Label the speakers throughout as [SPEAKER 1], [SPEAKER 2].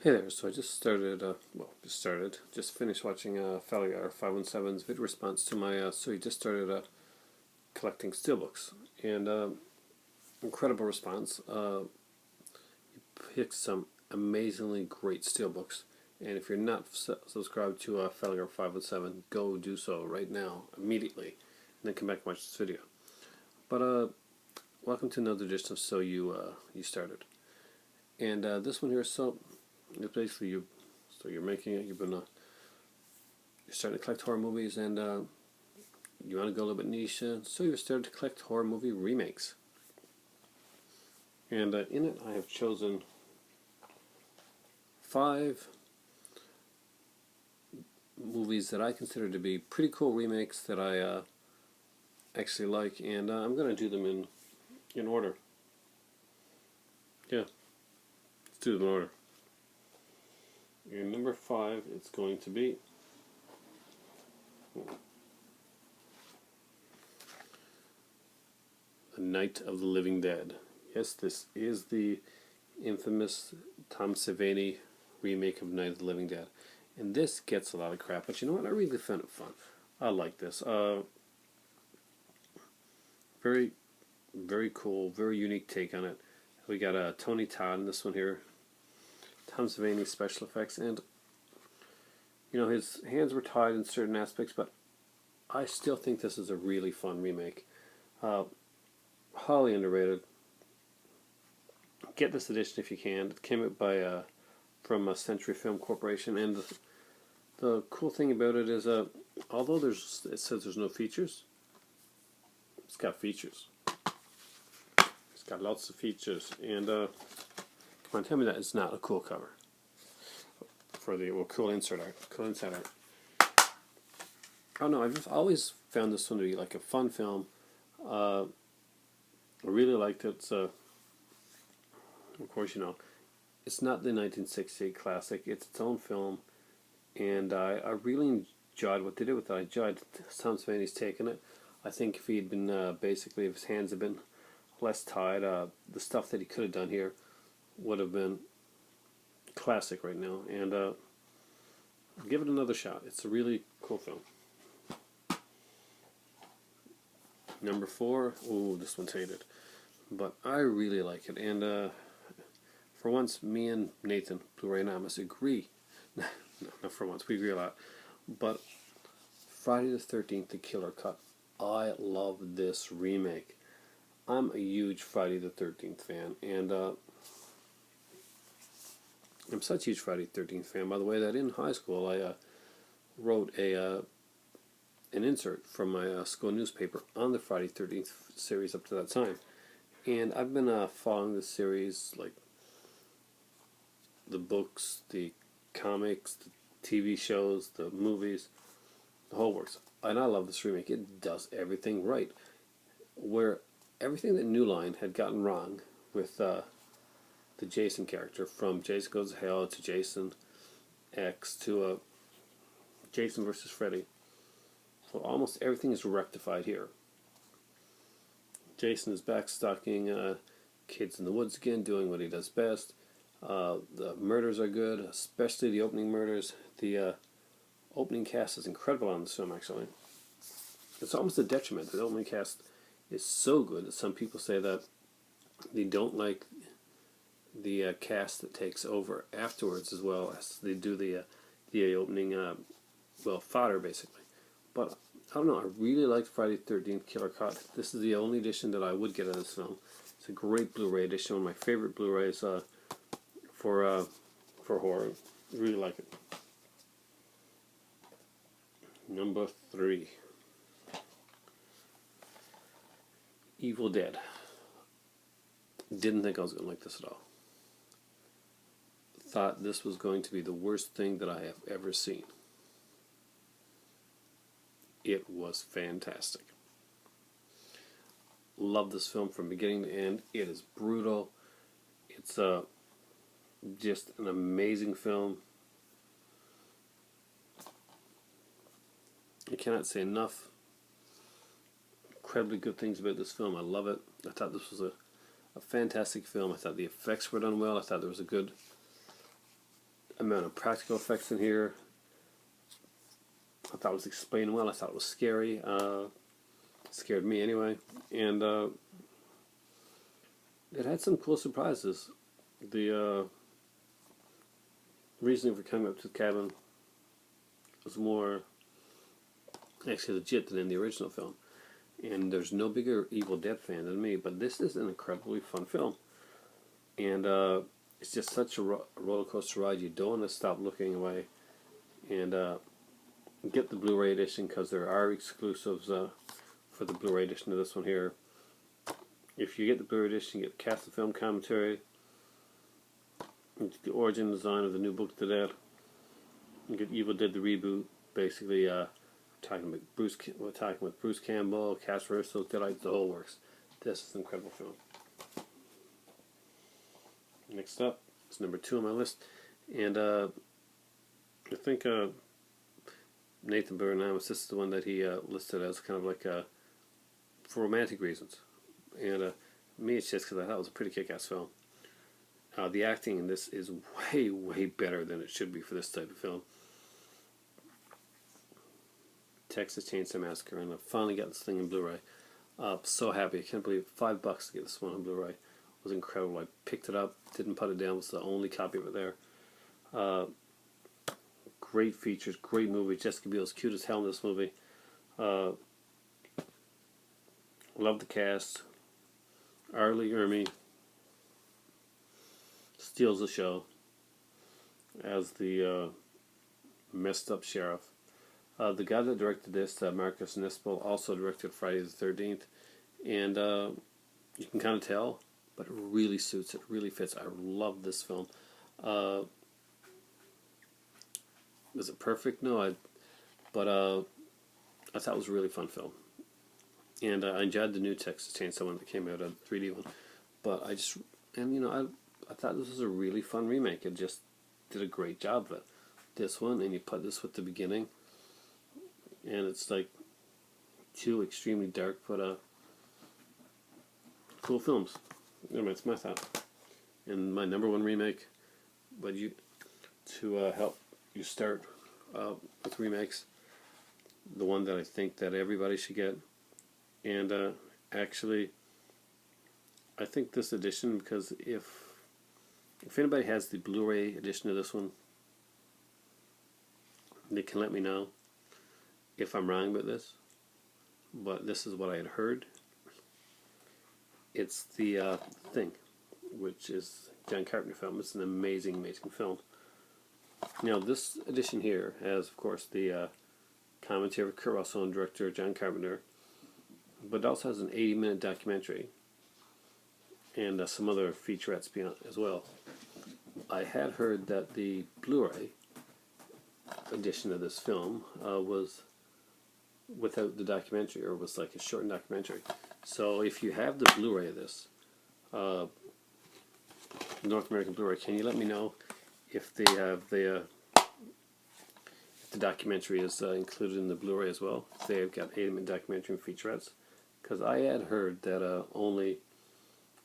[SPEAKER 1] Hey there, so I just finished watching Failure 517's video response to my, so he just started collecting steelbooks, and incredible response. He picked some amazingly great steelbooks, and if you're not subscribed to Failure 517, go do so right now, immediately, and then come back and watch this video. But welcome to another edition of So You Started. And this one here, so basically you're making it. You're starting to collect horror movies, and you want to go a little bit niche. So you're starting to collect horror movie remakes. And in it, I have chosen 5 movies that I consider to be pretty cool remakes that I actually like, and I'm going to do them in order. Yeah, let's do them in order. And number 5, it's going to be The Night of the Living Dead. Yes, this is the infamous Tom Savini remake of Night of the Living Dead. And this gets a lot of crap, but you know what? I really found it fun. I like this. Very, very cool, very unique take on it. We got Tony Todd in this one here. Tom Savini special effects, and his hands were tied in certain aspects, but I still think this is a really fun remake. Highly underrated. Get this edition if you can. It came out by from Century Film Corporation, and the cool thing about it is, although it says there's no features, it's got features. It's got lots of features, and come on, tell me that it's not a cool cover for the cool insert art, cool inside art. I don't know. I've always found this one to be like a fun film. I really liked it. So, of course, it's not the 1968 classic. It's its own film, and I really enjoyed what they did with it. I enjoyed Tom Savini's take on it. I think if he had been basically, if his hands had been less tied, the stuff that he could have done here would have been classic right now. And give it another shot. It's a really cool film. Number 4, ooh, this one's hated, but I really like it. And for once, me and Nathan, Blu-ray Anonymous, agree. No, not for once, we agree a lot. But Friday the 13th, The Killer Cut. I love this remake. I'm a huge Friday the 13th fan, and I'm such a huge Friday the 13th fan, by the way, that in high school I wrote an insert from my school newspaper on the Friday 13th series up to that time. And I've been following this series, like the books, the comics, the TV shows, the movies, the whole works. And I love this remake. It does everything right. Where everything that New Line had gotten wrong with the Jason character, from Jason Goes to Hell to Jason X to Jason versus Freddy. So almost everything is rectified here. Jason is back stalking kids in the woods again, doing what he does best. The murders are good, especially the opening murders. The opening cast is incredible on this film, actually. It's almost a detriment. The opening cast is so good that some people say that they don't like the cast that takes over afterwards, as well as they do the opening fodder, basically. But I don't know, I really liked Friday the 13th Killer Cut. This is the only edition that I would get of this film. It's a great Blu-ray edition, one of my favorite Blu-rays for horror. Really like it. Number 3. Evil Dead. Didn't think I was going to like this at all. Thought this was going to be the worst thing that I have ever seen. It was fantastic. Love this film from beginning to end. It is brutal. It's just an amazing film. I cannot say enough incredibly good things about this film. I love it. I thought this was a fantastic film. I thought the effects were done well. I thought there was a good amount of practical effects in here. I thought it was explained well. I thought it was scary. Scared me anyway. And it had some cool surprises. The reasoning for coming up to the cabin was more actually legit than in the original film. And there's no bigger Evil Dead fan than me, but this is an incredibly fun film. And it's just such a roller coaster ride. You don't want to stop looking away. And get the Blu-ray edition, because there are exclusives for the Blu-ray edition of this one here. If you get the Blu-ray edition, you get the cast of film commentary, the origin design of the new Book of the Dead. You get Evil Dead the reboot, basically talking with Bruce Campbell, cast rehearsals, Deadites, the whole works. This is an incredible film. Next up is number 2 on my list, and I think Nathan Burnham, this is the one that he listed as kind of like for romantic reasons, and me it's just because I thought it was a pretty kick-ass film. The acting in this is way, way better than it should be for this type of film. Texas Chainsaw Massacre, and I finally got this thing in Blu-ray. So happy. I can't believe $5 to get this one on Blu-ray. It was incredible. I picked it up, didn't put it down. It was the only copy of it there. Great features, great movie. Jessica Biel's cute as hell in this movie. Love the cast. Arlie Ermey steals the show as the messed up sheriff. The guy that directed this, Marcus Nispel, also directed Friday the 13th, and you can kind of tell, but it really suits, it really fits. I love this film. Was it perfect? No, but I thought it was a really fun film, and I enjoyed the new Texas Chainsaw one that came out, a 3D one. But I thought this was a really fun remake. It just did a great job of it. This one, and you put this with the beginning, and it's like 2 extremely dark but cool films. Anyway, that's my thought. And my number 1 remake, but to help you start with remakes, the one that I think that everybody should get, and actually I think this edition, because if anybody has the Blu-ray edition of this one, they can let me know if I'm wrong about this, but this is what I had heard. It's the Thing, which is John Carpenter film. It's an amazing, amazing film. Now, this edition here has, of course, the commentary of Kurt Russell and director John Carpenter, but it also has an 80-minute documentary and some other featurettes beyond as well. I had heard that the Blu-ray edition of this film was without the documentary, or was like a shortened documentary. So if you have the Blu-ray of this, North American Blu-ray, can you let me know if they have the documentary is included in the Blu-ray as well? If they have got 80-minute documentary and featurettes, because I had heard that only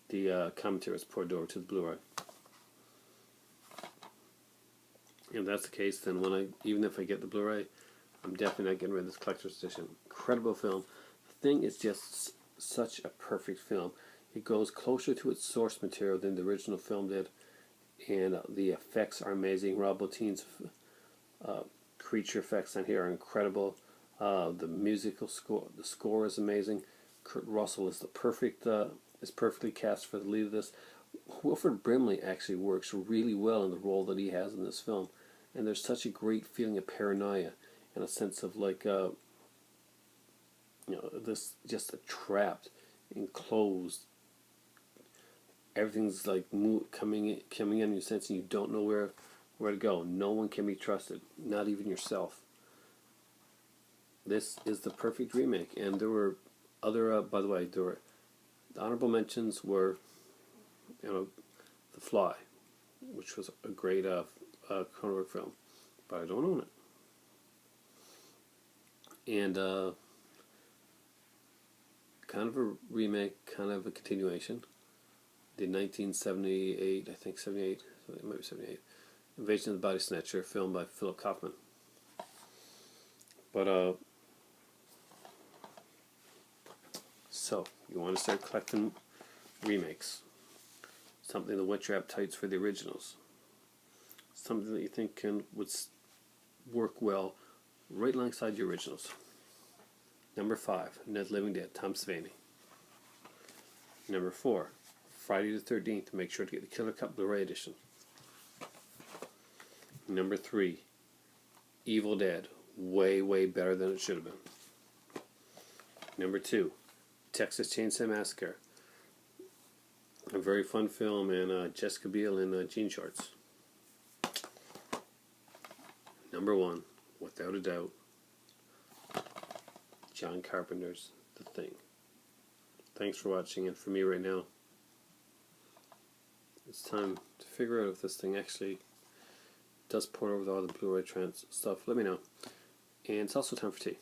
[SPEAKER 1] the commentary was poured over to the Blu-ray. If that's the case, then even if I get the Blu-ray, I'm definitely not getting rid of this collector's edition. Incredible film. The Thing is just such a perfect film. It goes closer to its source material than the original film did, and the effects are amazing. Rob Bottin's creature effects on here are incredible. The musical score, the score is amazing. Kurt Russell is is perfectly cast for the lead of this. Wilford Brimley actually works really well in the role that he has in this film, and there's such a great feeling of paranoia and a sense of like this just a trapped, enclosed. Everything's like coming in your sense, and you don't know where to go. No one can be trusted, not even yourself. This is the perfect remake, and there were other. By the way, the honorable mentions were, The Fly, which was a great Cronenberg film, but I don't own it. And kind of a remake, kind of a continuation. The 1978, I think 78, so it might be 78, Invasion of the Body Snatcher, filmed by Philip Kaufman. But so you want to start collecting remakes, something to whet your appetites for the originals, something that you think would work well right alongside the originals. Number 5, Ned Living Dead, Tom Savini. Number 4, Friday the 13th. Make sure to get the Killer Cut Blu-ray edition. Number 3, Evil Dead, way, way better than it should have been. Number 2, Texas Chainsaw Massacre, a very fun film, and Jessica Biel in jean shorts. Number 1, without a doubt, John Carpenter's The Thing. Thanks for watching, and for me right now, it's time to figure out if this thing actually does port over all the Blu-ray stuff. Let me know. And it's also time for tea.